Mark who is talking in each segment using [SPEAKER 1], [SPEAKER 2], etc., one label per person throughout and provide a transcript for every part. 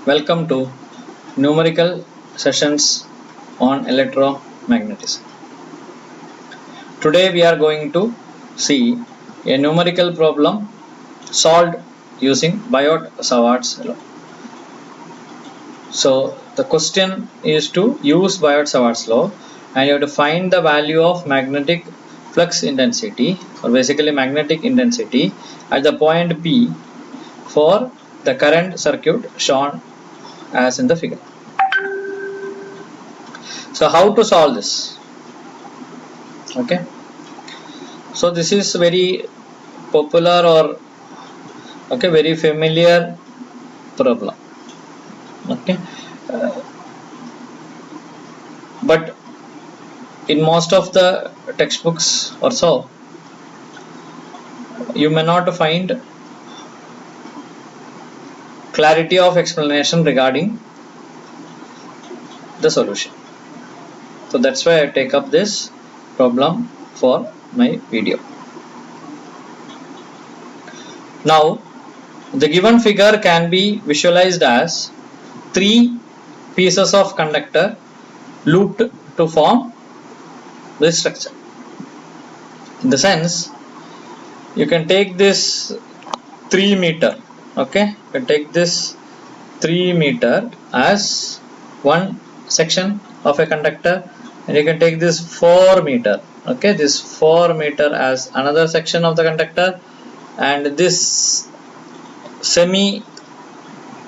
[SPEAKER 1] Welcome to numerical sessions on electromagnetism. Today we are going to see a numerical problem solved using Biot-Savart's law. So the question is to use Biot-Savart's law and you have to find the value of magnetic flux intensity or basically magnetic intensity at the point P for the current circuit shown as in the figure. So how to solve this? Okay, so this is very popular or very familiar problem. Okay, but in most of the textbooks or so you may not find clarity of explanation regarding the solution. So that's why I take up this problem for my video. Now the given figure can be visualized as three pieces of conductor looped to form this structure. In the sense, you can take this 3 meter, okay, you can take this 3 meter as one section of a conductor, and you can take this 4 meter, okay, this 4 meter as another section of the conductor, and this semi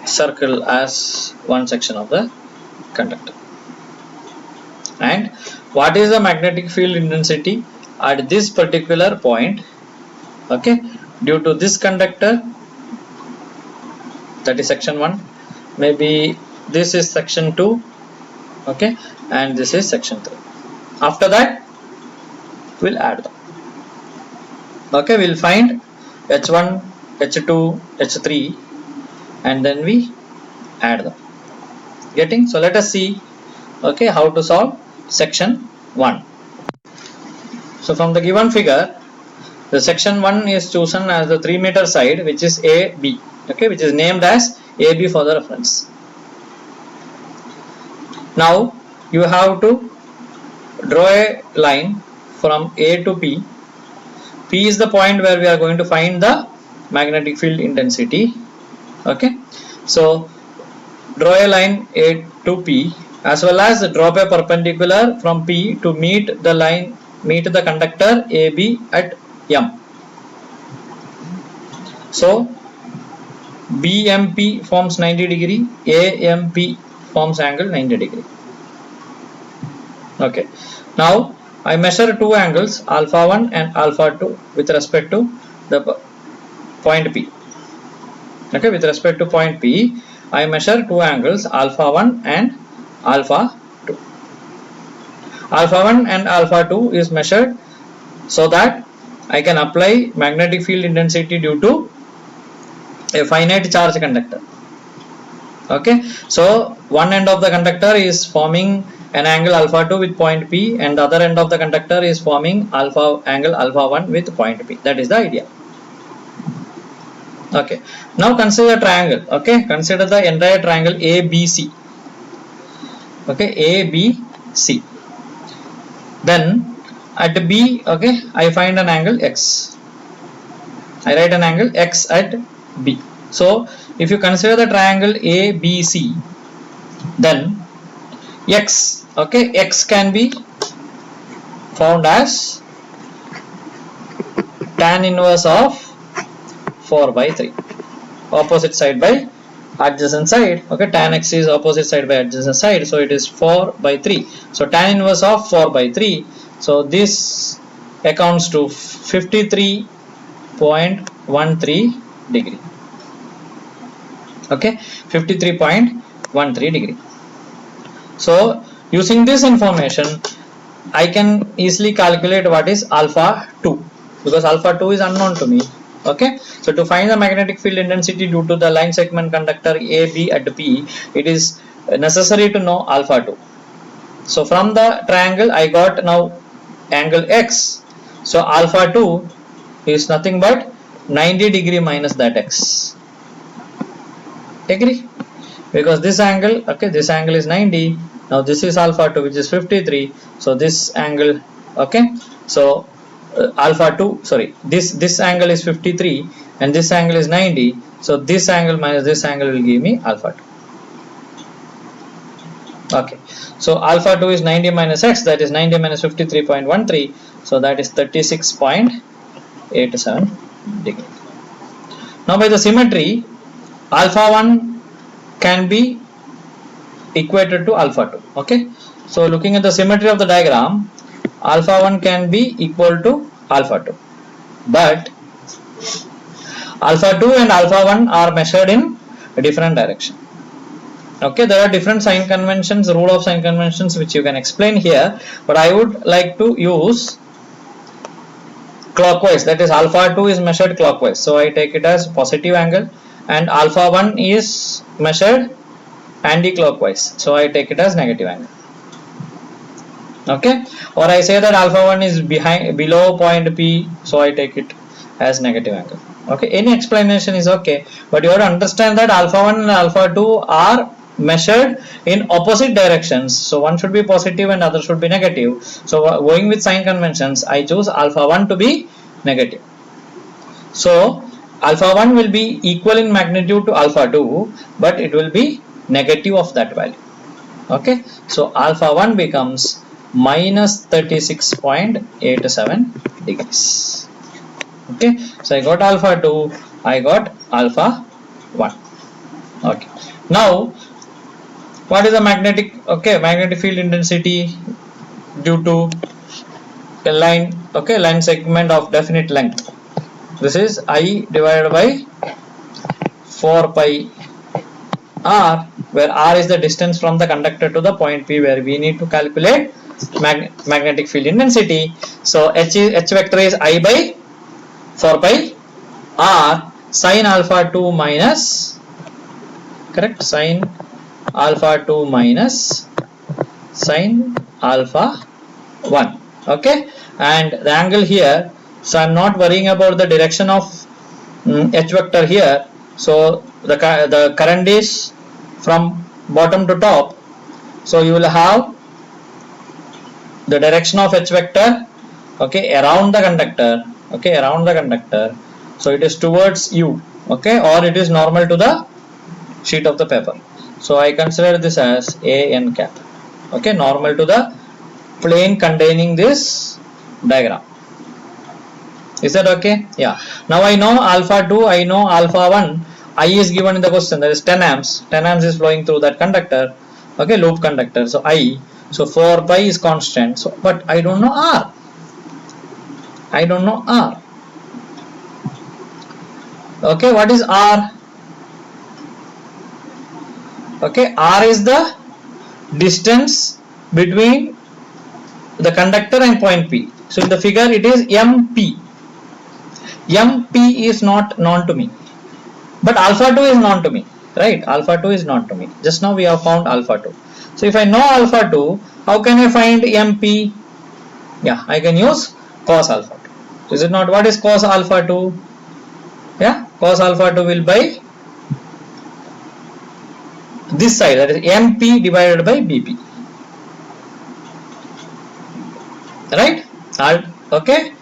[SPEAKER 1] circle as one section of the conductor. And what is the magnetic field intensity at this particular point, okay, due to this conductor, that is section 1, maybe this is section 2, okay, and this is section 3. After that we'll add them. Okay, we'll find H1, H2, H3 and then we add them. Getting? So let us see, okay, how to solve section 1. So from the given figure, the section 1 is chosen as the 3 meter side, which is AB, okay, which is named as AB for the reference. Now you have to draw a line from A to P. P is the point where we are going to find the magnetic field intensity. Okay, so draw a line A to P as well as drop a perpendicular from P to meet the conductor AB at M. So BMP forms 90 degree, AMP forms angle 90 degree. Okay, now I measure two angles alpha 1 and alpha 2 with respect to the point P. Okay, with respect to point P, I measure two angles alpha 1 and alpha 2. Alpha 1 and alpha 2 is measured so that I can apply magnetic field intensity due to a finite charge conductor. Okay, so one end of the conductor is forming an angle alpha 2 with point P and the other end of the conductor is forming angle alpha 1 with point P. That is the idea. Okay, now consider triangle. Okay, consider the entire triangle ABC. Okay, ABC. Then at B, okay, I find an angle X. I write an angle X at B. So if you consider the triangle ABC, then X, okay, X can be found as tan inverse of 4 by 3, opposite side by adjacent side. Okay, tan X is opposite side by adjacent side, so it is 4 by 3. So tan inverse of 4 by 3, so this accounts to 53.13 degree. Okay, 53.13 degree. So using this information I can easily calculate what is alpha 2, because alpha 2 is unknown to me. Okay, so to find the magnetic field intensity due to the line segment conductor AB at P, it is necessary to know alpha 2. So from the triangle I got now angle X, so alpha 2 is nothing but 90 degree minus that X. Agree? because this angle, okay, this angle is 90. Now this is alpha 2, which is 53. So this angle, okay, so alpha 2, sorry, this angle is 53 and this angle is 90. So this angle minus this angle will give me alpha 2. Okay, so alpha 2 is 90 minus x, that is 90 minus 53.13. So that is 36.87 degree. Now by the symmetry, alpha 1 can be equated to alpha 2. Okay, so looking at the symmetry of the diagram, alpha 1 can be equal to alpha 2, but alpha 2 and alpha 1 are measured in a different direction. Okay, there are different sign conventions, rule of sign conventions, which you can explain here, but I would like to use clockwise, that is alpha 2 is measured clockwise, so I take it as positive angle, and alpha 1 is measured anti-clockwise, so I take it as negative angle. Okay, or I say that alpha 1 is below point P, so I take it as negative angle. Okay, any explanation is okay, but you have to understand that alpha 1 and alpha 2 are measured in opposite directions, so one should be positive and other should be negative. So going with sign conventions, I choose alpha 1 to be negative. So alpha 1 will be equal in magnitude to alpha 2, but it will be negative of that value. Okay, so alpha 1 becomes minus 36.87 degrees. Okay, so I got alpha 2, I got alpha 1. Okay, now what is the magnetic field intensity due to a line, line segment of definite length? This is I divided by 4 pi r, where r is the distance from the conductor to the point P where we need to calculate magnetic field intensity. So H vector is I by 4 pi r sin alpha 2 minus, correct, sin alpha 2 minus sin alpha 1. Okay, and the angle here, so I am not worrying about the direction of H vector here. So the current is from bottom to top, so you will have the direction of H vector, okay, around the conductor, okay, around the conductor, so it is towards you, okay, or it is normal to the sheet of the paper. So I consider this as A n cap, okay, normal to the plane containing this diagram. Is that okay? Yeah. Now I know alpha 2, I know alpha 1. I is given in the question, that is 10 amps. 10 amps is flowing through that conductor, okay, loop conductor. So I, so 4 pi is constant. So, but I don't know R. I don't know R. Okay, what is R? Okay, R is the distance between the conductor and point P. So in the figure it is MP. MP is not known to me, but alpha 2 is known to me, right? Alpha 2 is known to me. Just now we have found alpha 2. So if I know alpha 2, how can I find MP? Yeah, I can use cos alpha 2. Is it not? What is cos alpha 2? Yeah, cos alpha 2 will by this side, that is MP divided by BP, right? Okay,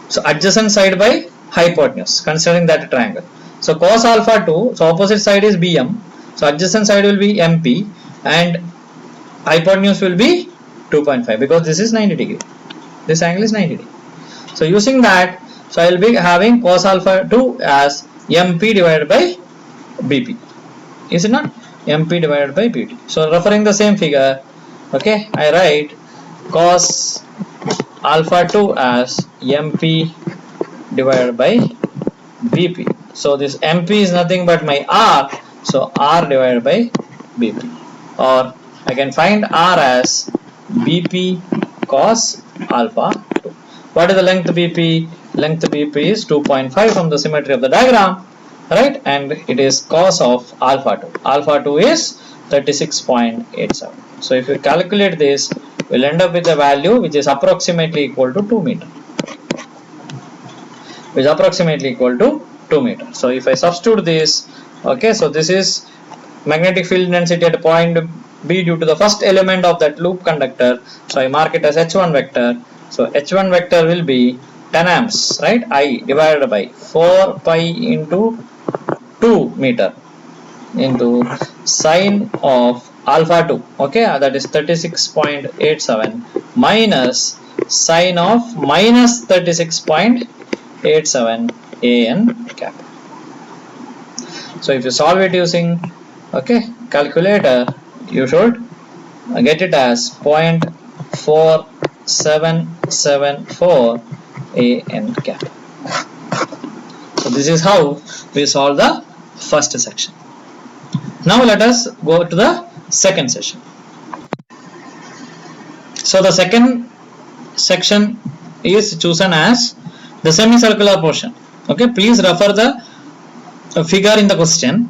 [SPEAKER 1] so adjacent side by hypotenuse, considering that triangle. So cos alpha 2, so opposite side is BM, so adjacent side will be MP and hypotenuse will be 2.5, because this is 90 degree, this angle is 90 degree. So using that, so I will be having cos alpha 2 as MP divided by BP, is it not? MP divided by BP. So referring the same figure, okay, I write cos alpha 2 as MP divided by BP. So this MP is nothing but my R, so R divided by BP, or I can find R as BP cos alpha 2. What is the length BP? Length BP is 2.5 from the symmetry of the diagram, right? And it is cos of alpha 2. Alpha 2 is 36.87. So if you calculate this, we'll end up with a value which is approximately equal to 2 meter. Which is approximately equal to 2 meter. So if I substitute this, okay, so this is magnetic field intensity at point B due to the first element of that loop conductor. So I mark it as H1 vector. So H1 vector will be 10 amps, right? I divided by 4 pi into 2 meter into sine of alpha 2, okay, that is 36.87 minus sine of minus 36.87 an cap. So if you solve it using, okay, calculator, you should get it as 0.4774 an cap. So this is how we solve the first section. Now let us go to the second section. So the second section is chosen as the semicircular portion. Okay, please refer the figure in the question.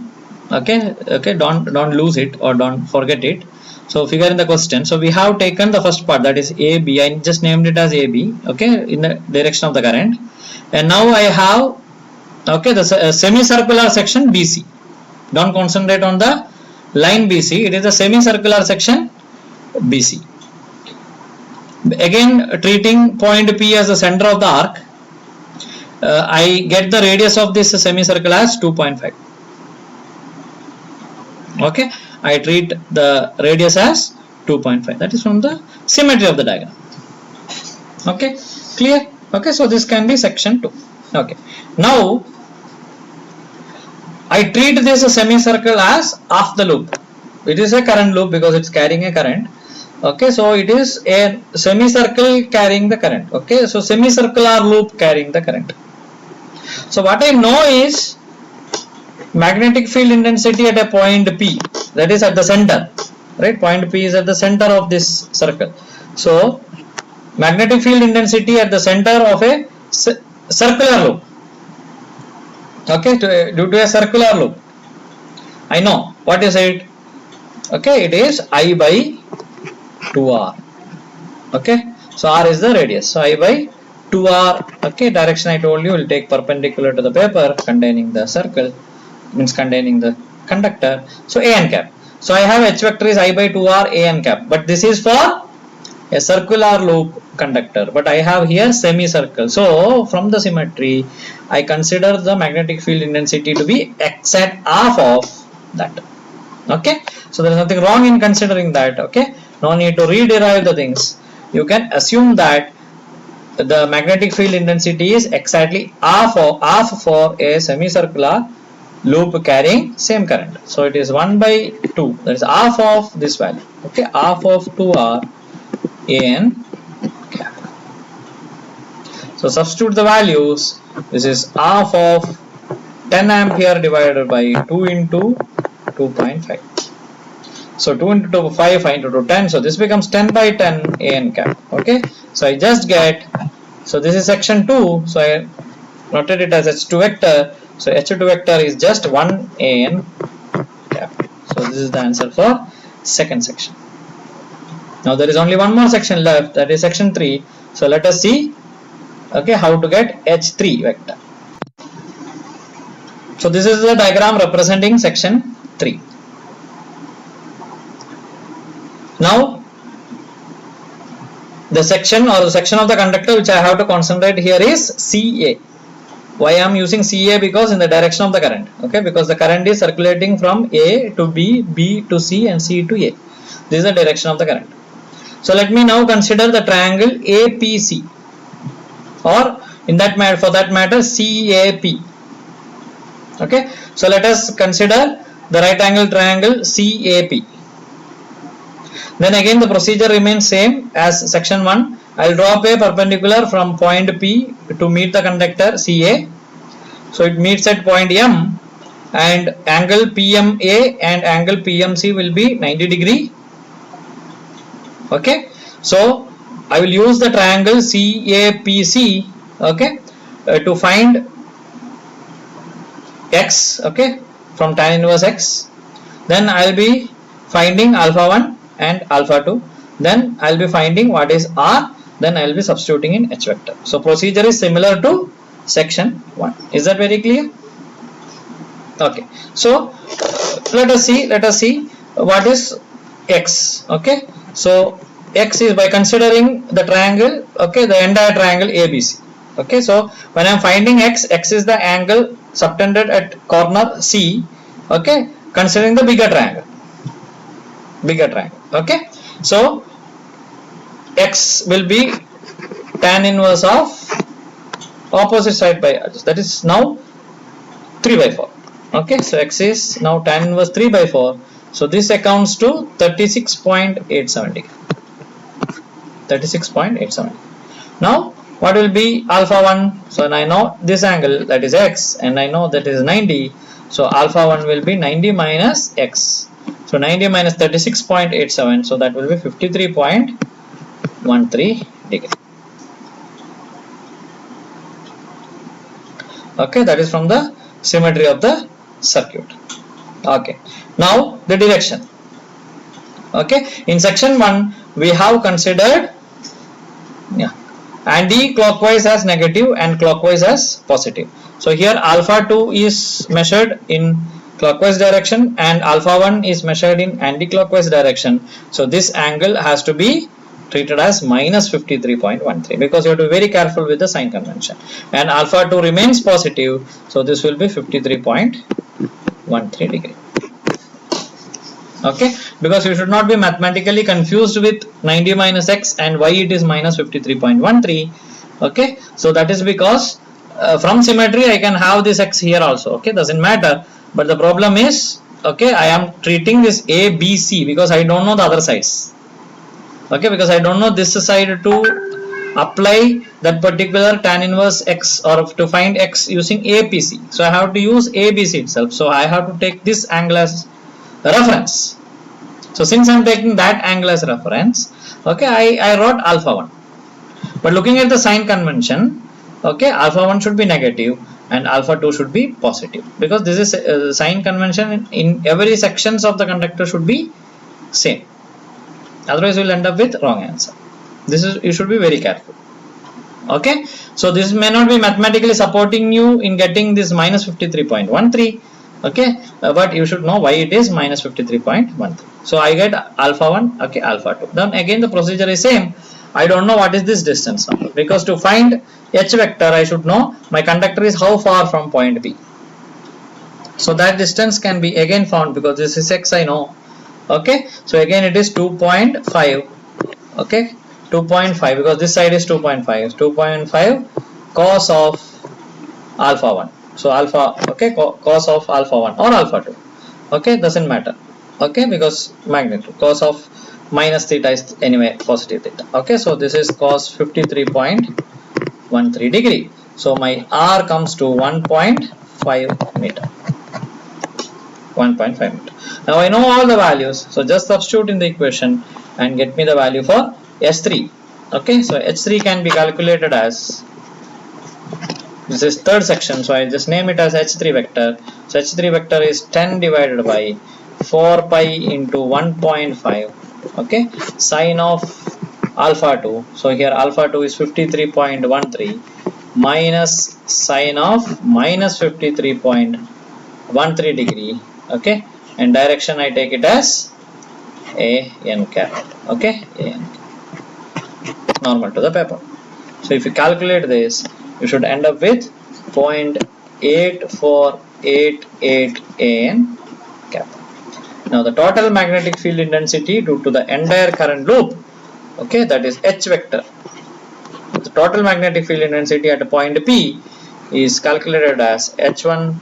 [SPEAKER 1] Okay, don't lose it or don't forget it. So figure in the question. So we have taken the first part, that is AB. I just named it as AB. Okay, in the direction of the current. And now I have, okay, the semicircular section BC. Don't concentrate on the line BC. It is a semicircular section BC. Again, treating point P as the center of the arc, I get the radius of this semicircle as 2.5. Okay, I treat the radius as 2.5. That is from the symmetry of the diagram. Okay, clear? Okay, so this can be section 2. Okay, now I treat this semicircle as half the loop. It is a current loop because it's carrying a current. Okay, so it is a semicircle carrying the current. Okay, so semicircular loop carrying the current. So what I know is magnetic field intensity at a point P, that is at the center, right? Point P is at the center of this circle. So magnetic field intensity at the center of a circular loop. Okay, due to a circular loop, I know what is it. Okay, it is I by 2r. Okay, so r is the radius. So I by 2r. Okay, direction I told you will take perpendicular to the paper containing the circle, means containing the conductor. So an cap. So I have h vector is I by 2r an cap, but this is for a circular loop conductor, but I have here semicircle. So from the symmetry, I consider the magnetic field intensity to be exact half of that. Okay, so there is nothing wrong in considering that. Okay, no need to rederive the things. You can assume that the magnetic field intensity is exactly half for a semicircular loop carrying same current. So it is 1 by 2, that is half of this value. Okay, half of 2r an cap. So substitute the values. This is half of 10 ampere divided by 2 into 2.5. So 2 into 2, 5, 5 into 2, 10. So this becomes 10 by 10 an cap. Okay, so I just get, so this is section 2. So I noted it as H2 vector. So H2 vector is just 1 an cap. So this is the answer for second section. Now there is only one more section left, that is section 3. So let us see, okay, how to get H3 vector. So this is the diagram representing section 3. Now the section or the section of the conductor which I have to concentrate here is CA. Why I am using CA? Because in the direction of the current. Okay, because the current is circulating from A to B, B to C and C to A. This is the direction of the current. So let me now consider the triangle APC, or in that matter, for that matter, CAP. Okay, so let us consider the right angle triangle CAP. Then again the procedure remains same as section 1. I will drop a perpendicular from point P to meet the conductor CA. So it meets at point M, and angle PMA and angle PMC will be 90 degree. Okay, so I will use the triangle CAPC, okay, to find x, okay, from tan inverse x. Then I will be finding alpha 1 and alpha 2. Then I will be finding what is r. Then I will be substituting in h vector. So procedure is similar to section 1. Is that very clear? Okay, so let us see what is x. Okay, so x is by considering the triangle, okay, the entire triangle ABC. Okay, so when I am finding x is the angle subtended at corner C, okay, considering the bigger triangle. Okay, so x will be tan inverse of opposite side by adjacent, that is now 3 by 4. Okay, so x is now tan inverse 3 by 4. So this accounts to 36.87 degree. 36.87. Now what will be alpha 1? So I know this angle, that is x, and I know that is 90. So alpha 1 will be 90 minus x. So 90 minus 36.87. So that will be 53.13 degree. Okay, that is from the symmetry of the circuit. Okay, now the direction. Okay, in section 1 we have considered anti-clockwise as negative and clockwise as positive. So here alpha 2 is measured in clockwise direction and alpha 1 is measured in anti-clockwise direction. So this angle has to be treated as minus 53.13 because you have to be very careful with the sign convention, and alpha 2 remains positive, so this will be 53.13 degree. Okay, because you should not be mathematically confused with 90 minus x and why it is minus 53.13. okay, so that is because from symmetry I can have this x here also, okay, doesn't matter, but the problem is, okay, I am treating this a b c because I don't know the other sides. Okay, because I don't know this side to apply that particular tan inverse x or to find x using APC. So I have to use ABC itself. So I have to take this angle as reference. So since I am taking that angle as reference, okay, I wrote alpha 1. But looking at the sign convention, okay, alpha 1 should be negative and alpha 2 should be positive because this is sign convention in every sections of the conductor should be same. Otherwise we will end up with wrong answer. This is, you should be very careful. Okay, so this may not be mathematically supporting you in getting this minus 53.13. okay, but you should know why it is minus 53.13. so I get alpha 1, okay, alpha 2. Then again the procedure is same. I don't know what is this distance now, because to find h vector I should know my conductor is how far from point B. So that distance can be again found because this is x I know. Okay, so again it is 2.5. okay, 2.5 because this side is 2.5. 2.5 cos of alpha 1. So alpha, okay, cos of alpha 1 or alpha 2. Okay, doesn't matter. Okay, because magnitude cos of minus theta is anyway positive theta. Okay, so this is cos 53.13 degree. So my r comes to 1.5 meter. 1.5 meter. Now I know all the values, so just substitute in the equation and get me the value for h3. Okay, so h3 can be calculated as, this is third section, so I just name it as h3 vector. So h3 vector is 10 divided by 4 pi into 1.5. okay, sine of alpha 2. So here alpha 2 is 53.13 minus sine of minus 53.13 degree. Okay, and direction I take it as a n cap. Okay, a n cap, normal to the paper. So if you calculate this, you should end up with 0.8488 an cap. Now the total magnetic field intensity due to the entire current loop, okay, that is h vector. The total magnetic field intensity at a point P is calculated as h1.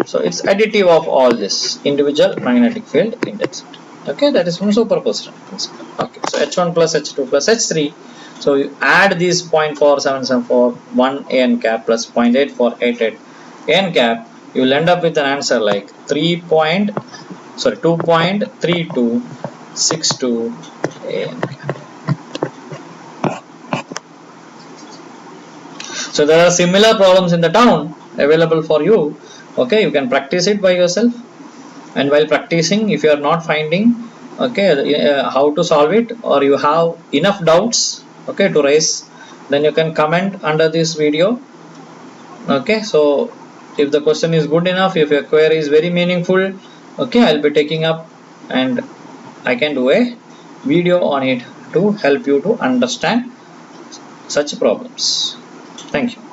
[SPEAKER 1] So it's additive of all this individual magnetic field intensity. Okay, that is from superposition principle. Okay, so h1 plus h2 plus h3. So you add these 0.4774 1 an cap plus 0.8488 an cap, you will end up with an answer like 2.3262 an cap. So there are similar problems in the town available for you. Okay, you can practice it by yourself, and while practicing, if you are not finding, okay, how to solve it, or you have enough doubts, okay, to raise, then you can comment under this video. Okay, so if the question is good enough, if your query is very meaningful, Okay, I'll be taking up and I can do a video on it to help you to understand such problems. Thank you.